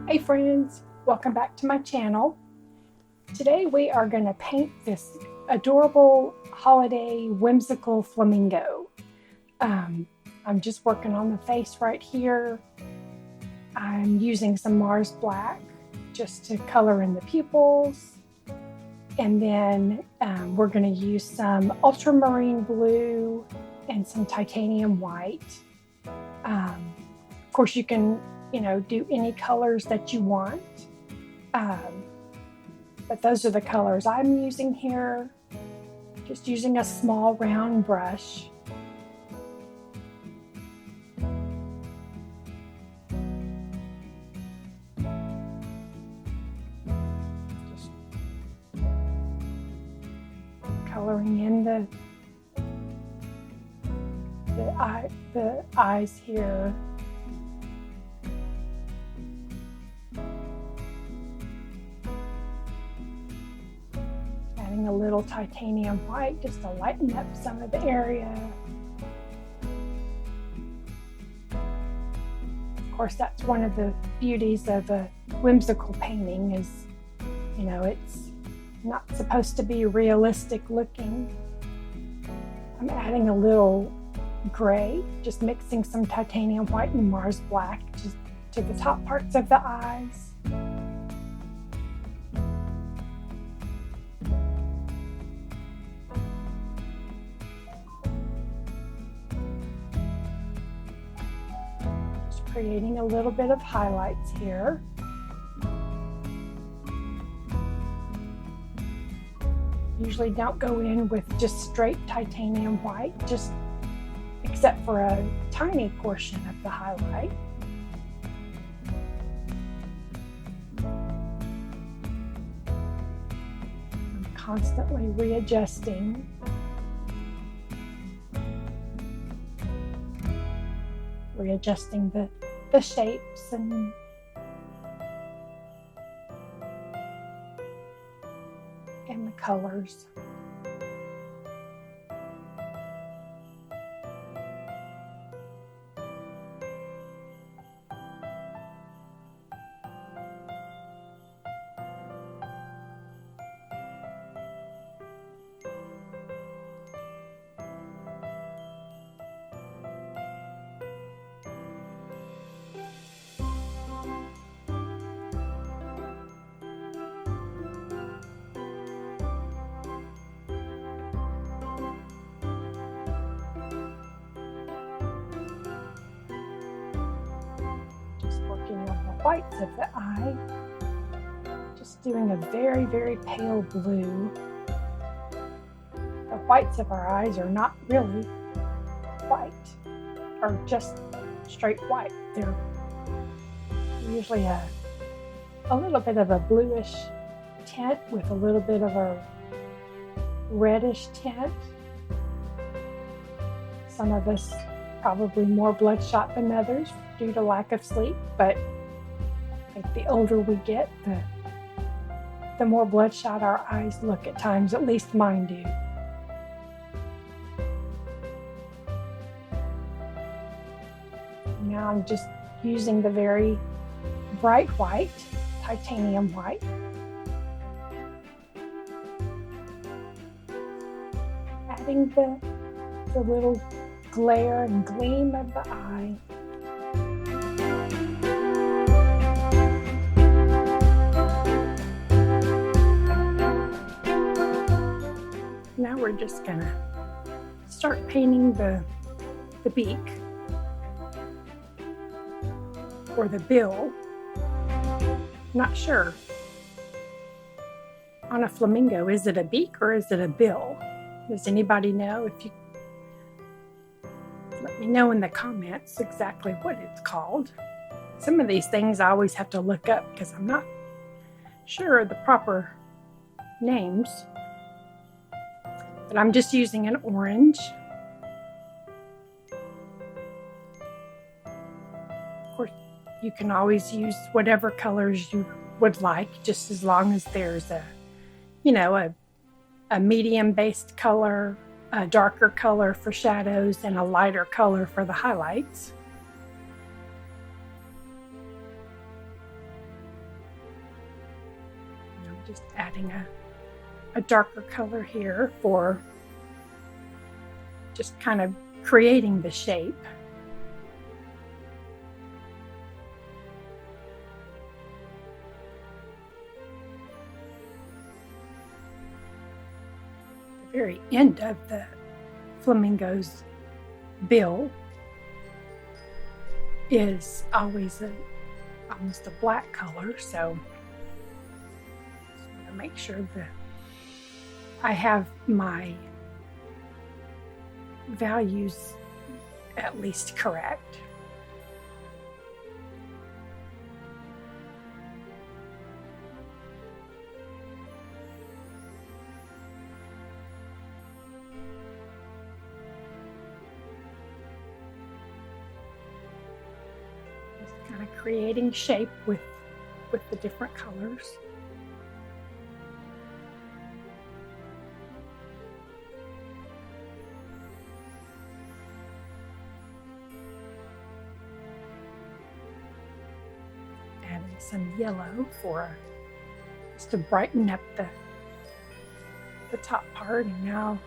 Hey friends, welcome back to my channel. Today we are going to paint this adorable holiday whimsical flamingo. I'm just working on the face right here. I'm using some Mars Black just to color in the pupils. And then we're going to use some ultramarine blue and some titanium white. Of course, you can do any colors that you want. But those are the colors I'm using here. Just using a small round brush. Just coloring in the eyes here. Adding a little titanium white just to lighten up some of the area. Of course, that's one of the beauties of a whimsical painting is, it's not supposed to be realistic looking. I'm adding a little gray, just mixing some titanium white and Mars Black just to the top parts of the eyes. Creating a little bit of highlights here. Usually don't go in with just straight titanium white, just except for a tiny portion of the highlight. I'm constantly readjusting. Readjusting the shapes and the colors. Working on the whites of the eye, just doing a very, very pale blue. The whites of our eyes are not really white, or just straight white. They're usually a little bit of a bluish tint with a little bit of a reddish tint. Some of us probably more bloodshot than others due to lack of sleep, but I think the older we get, the more bloodshot our eyes look at times, at least mine do. Now I'm just using the very bright white, titanium white. Adding the little glare and gleam of the eye. Now we're just gonna start painting the beak or the bill. Not sure. On a flamingo, is it a beak or is it a bill? Does anybody know? If you let me know in the comments exactly what it's called. Some of these things I always have to look up because I'm not sure of the proper names. But I'm just using an orange. Of course, you can always use whatever colors you would like, just as long as there's a medium-based color, a darker color for shadows, and a lighter color for the highlights. adding a darker color here for just kind of creating the shape. The very end of the flamingo's bill is always almost a black color, so just want to make sure that I have my values at least correct. Kind of creating shape with the different colors. Adding some yellow just to brighten up the top part, and now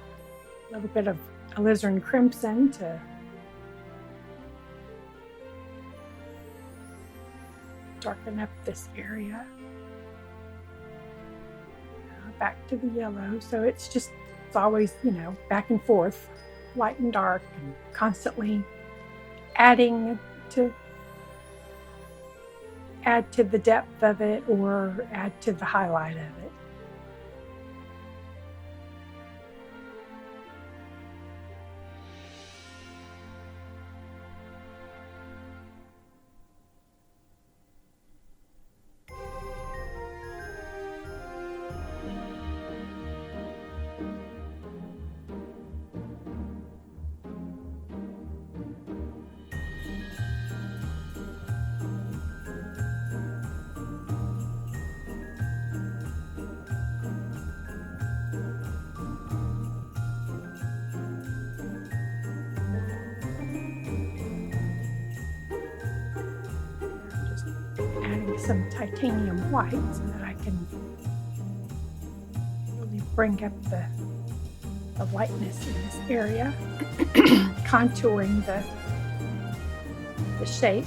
a little bit of alizarin crimson to darken up this area. Back to the yellow, so it's always, back and forth, light and dark, and constantly adding to add to the depth of it or add to the highlight of it. Adding some titanium white so that I can really bring up the lightness in this area, contouring the shape.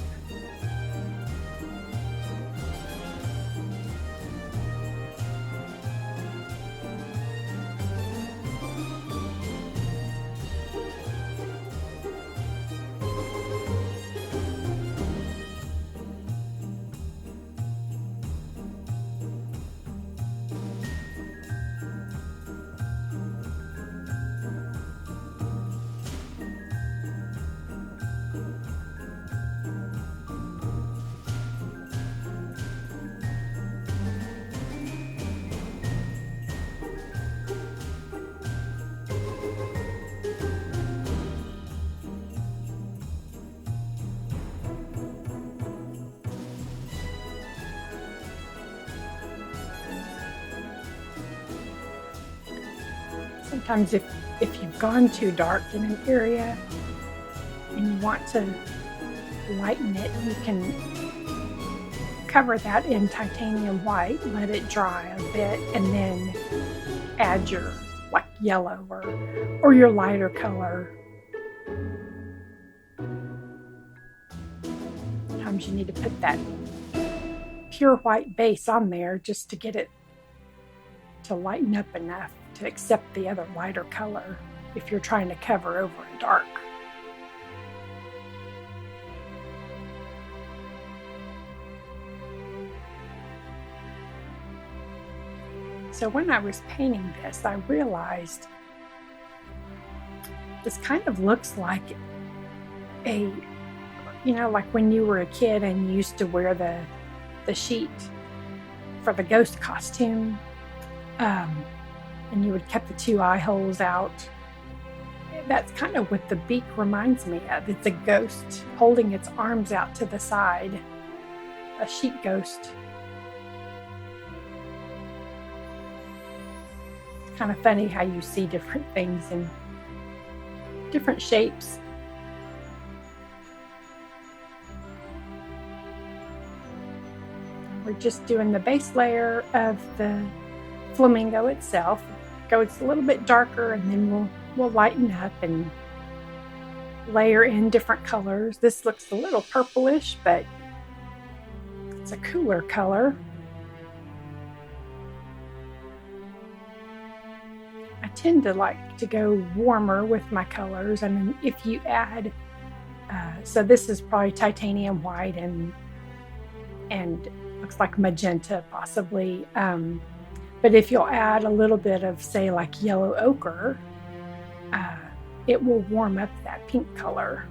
Sometimes if you've gone too dark in an area and you want to lighten it, you can cover that in titanium white, let it dry a bit, and then add your yellow or your lighter color. Sometimes you need to put that pure white base on there just to get it to lighten up enough to accept the other lighter color if you're trying to cover over a dark. So when I was painting this, I realized this kind of looks like like when you were a kid and you used to wear the sheet for the ghost costume, and you would cut the two eye holes out. That's kind of what the beak reminds me of. It's a ghost holding its arms out to the side, a sheet ghost. It's kind of funny how you see different things in different shapes. We're just doing the base layer of the flamingo itself. It's a little bit darker, and then we'll lighten up and layer in different colors. This looks a little purplish, but it's a cooler color. I tend to like to go warmer with my colors. I mean, if you add, so this is probably titanium white and looks like magenta possibly. But if you'll add a little bit of, say, like yellow ochre, it will warm up that pink color.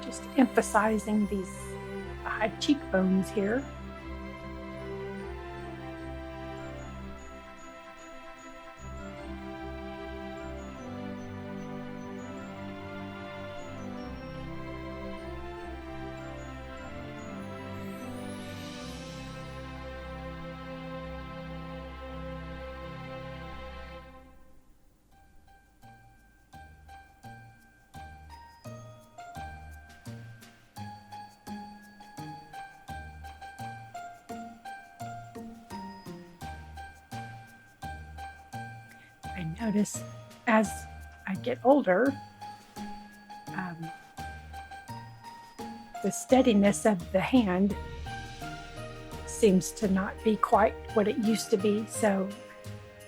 Just emphasizing these high cheekbones here. I notice as I get older, the steadiness of the hand seems to not be quite what it used to be. So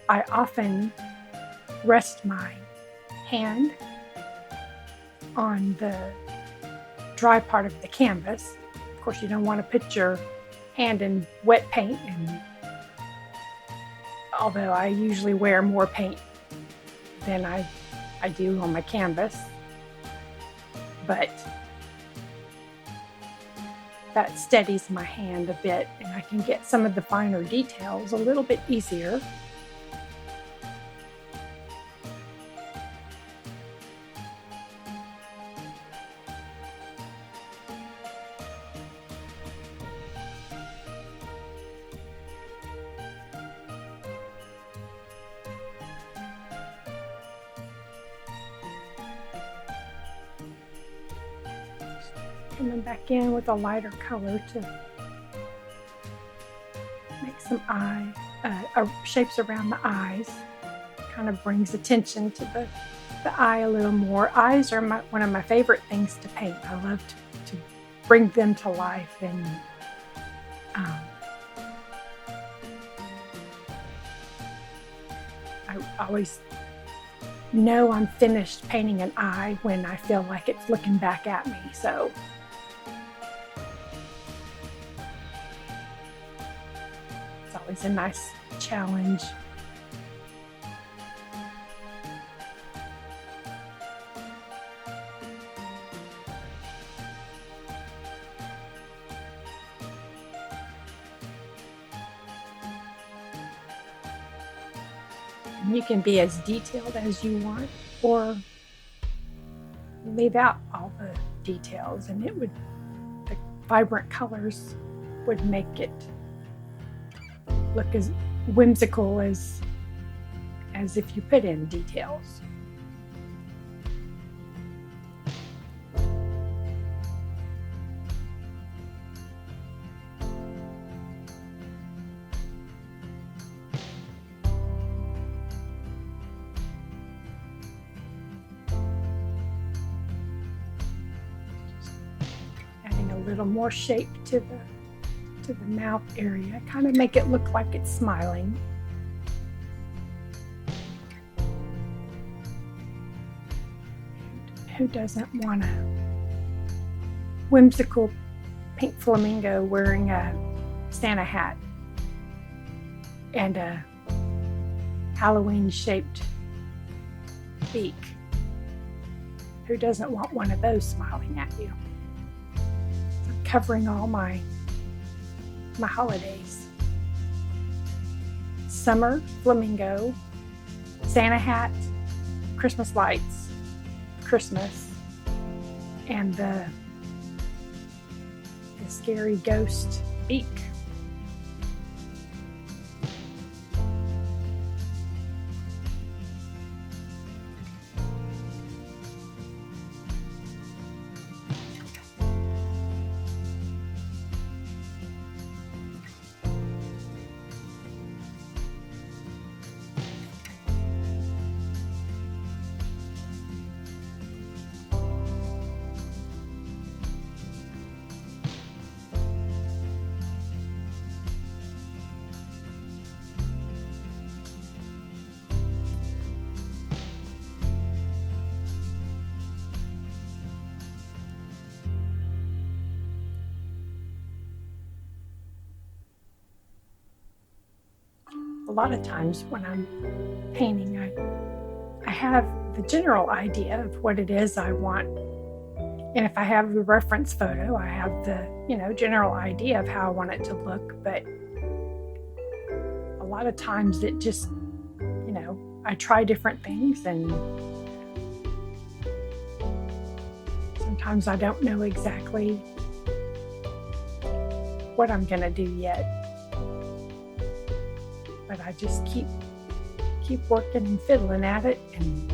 I often rest my hand on the dry part of the canvas. Of course, you don't want to put your hand in wet paint, and although I usually wear more paint than I do on my canvas, but that steadies my hand a bit, and I can get some of the finer details a little bit easier. Coming back in with a lighter color to make some shapes around the eyes. Kind of brings attention to the eye a little more. Eyes are one of my favorite things to paint. I love to bring them to life, and I always know I'm finished painting an eye when I feel like it's looking back at me. So it's always a nice challenge. You can be as detailed as you want, or leave out all the details, and the vibrant colors would make it look as whimsical as if you put in details. Little more shape to the mouth area, kind of make it look like it's smiling. Who doesn't want a whimsical pink flamingo wearing a Santa hat and a Halloween shaped beak? Who doesn't want one of those smiling at you? Covering all my holidays. Summer flamingo, Santa hat, Christmas lights, Christmas, and the scary ghost beak. a lot of times when I'm painting, I have the general idea of what it is I want. And if I have the reference photo, I have the, general idea of how I want it to look. But a lot of times it just, I try different things, and sometimes I don't know exactly what I'm going to do yet. But I just keep working and fiddling at it, and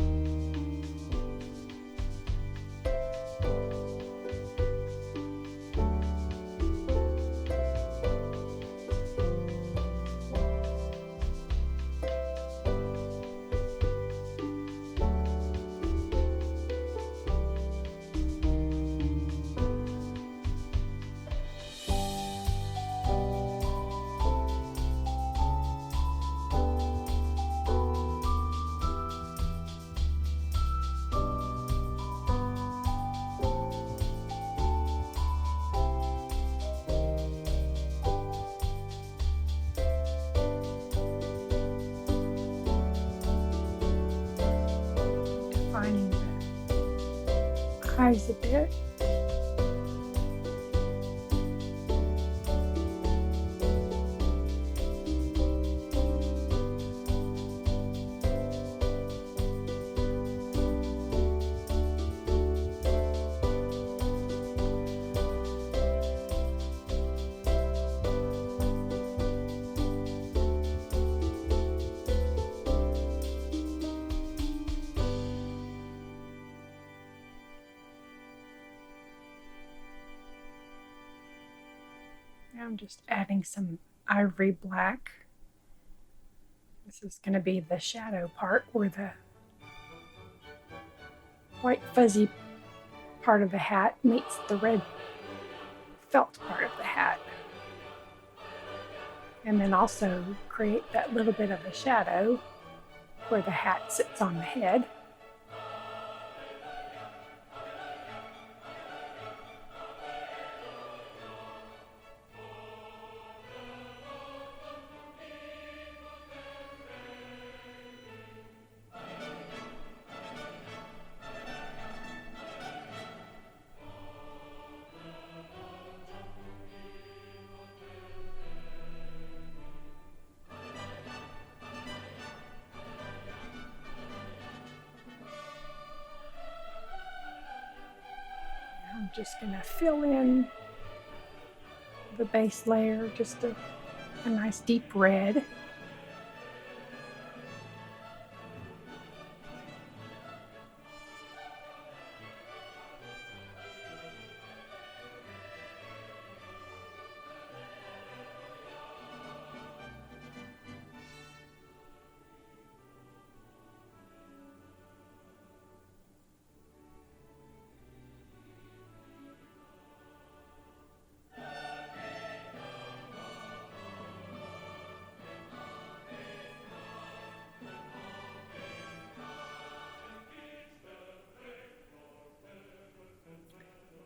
defining the eyes a bit. Now I'm just adding some ivory black. This is going to be the shadow part, where the white fuzzy part of the hat meets the red felt part of the hat. And then also create that little bit of a shadow where the hat sits on the head. I'm just going to fill in the base layer, just a nice deep red.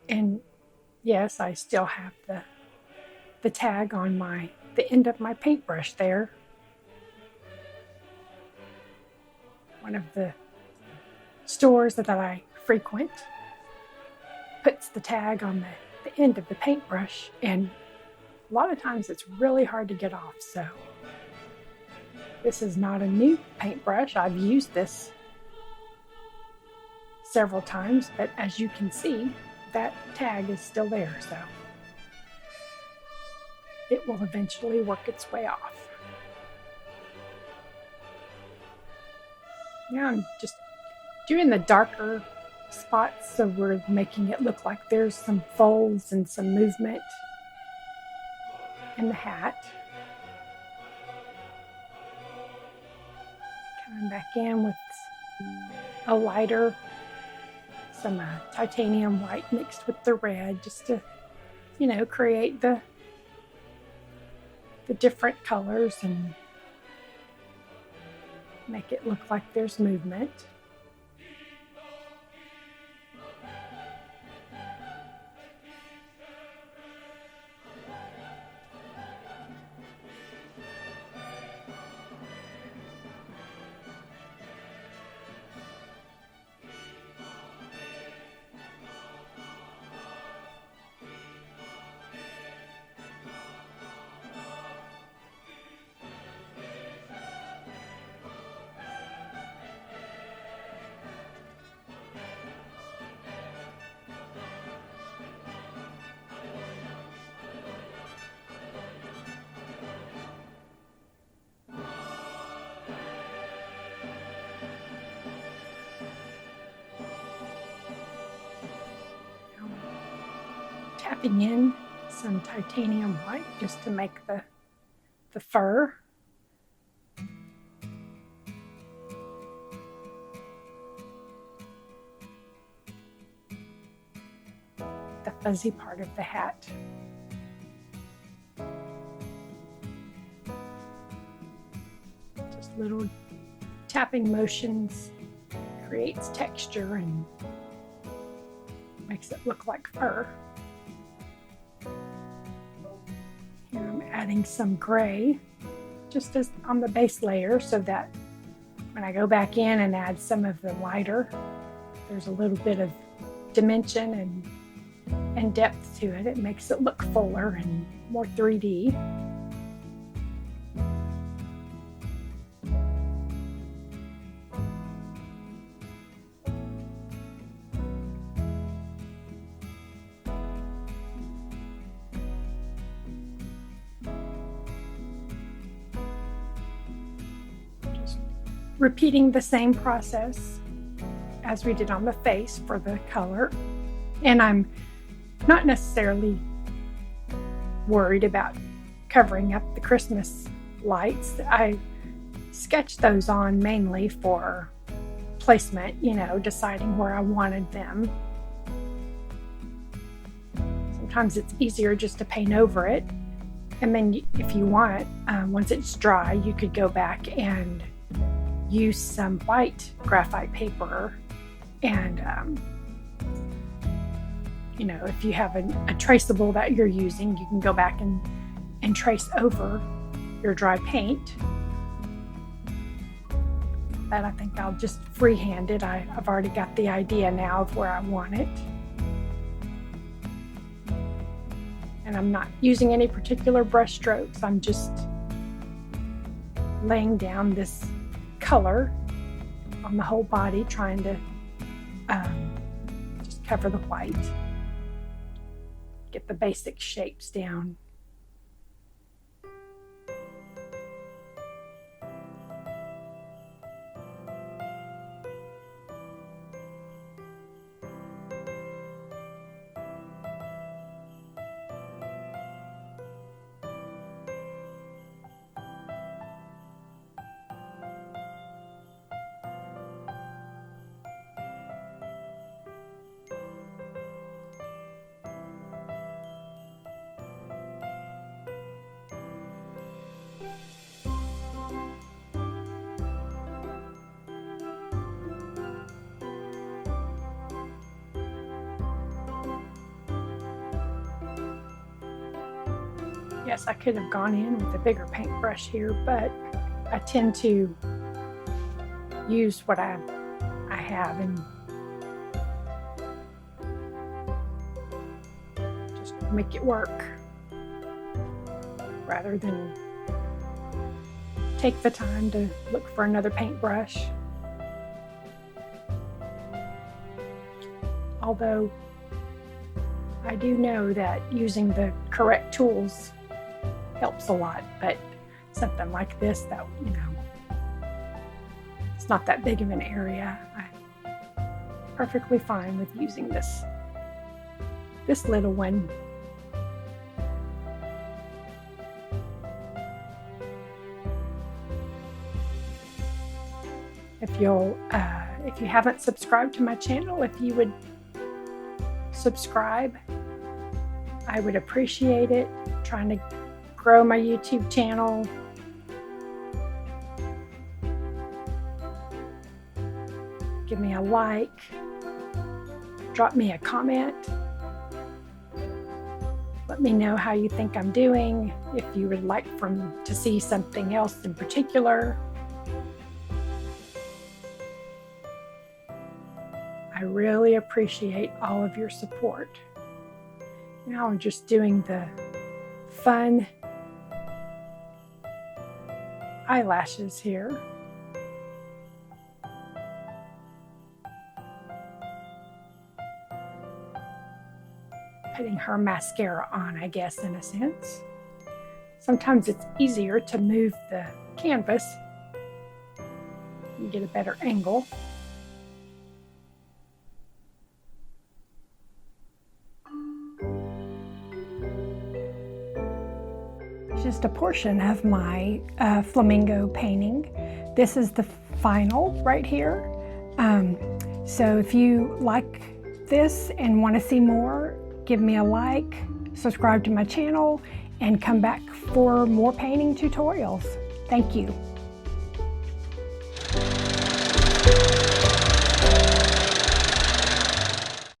And yes, I still have the tag on the end of my paintbrush there. One of the stores that I frequent puts the tag on the end of the paintbrush, and a lot of times it's really hard to get off. So this is not a new paintbrush. I've used this several times, but as you can see, that tag is still there, so it will eventually work its way off. Now I'm just doing the darker spots, so we're making it look like there's some folds and some movement in the hat. Coming back in with a lighter, some titanium white mixed with the red, just to, create the different colors and make it look like there's movement. tapping in some titanium white just to make the fur. The fuzzy part of the hat. Just little tapping motions creates texture and makes it look like fur. Here I'm adding some gray just as on the base layer so that when I go back in and add some of the lighter, there's a little bit of dimension and depth to it. It makes it look fuller and more 3D. Just repeating the same process as we did on the face for the color. And I'm not necessarily worried about covering up the Christmas lights. I sketched those on mainly for placement, deciding where I wanted them. Sometimes it's easier just to paint over it. And then if you want, once it's dry, you could go back and use some white graphite paper and if you have a traceable that you're using, you can go back and trace over your dry paint. But I think I'll just freehand it. I've already got the idea now of where I want it. And I'm not using any particular brush strokes. I'm just laying down this color on the whole body, trying to just cover the white. Get the basic shapes down. Yes, I could have gone in with a bigger paintbrush here, but I tend to use what I have and just make it work rather than take the time to look for another paintbrush. Although I do know that using the correct tools helps a lot, but something like this that, it's not that big of an area. I'm perfectly fine with using this little one. If you haven't subscribed to my channel, if you would subscribe, I would appreciate it. I'm trying to grow my YouTube channel. Give me a like. Drop me a comment. Let me know how you think I'm doing. If you would like to see something else in particular. I really appreciate all of your support. Now I'm just doing the fun eyelashes here. Putting her mascara on, I guess, in a sense. Sometimes it's easier to move the canvas and get a better angle. just a portion of my flamingo painting. This is the final right here. So if you like this and want to see more, give me a like, subscribe to my channel, and come back for more painting tutorials. Thank you.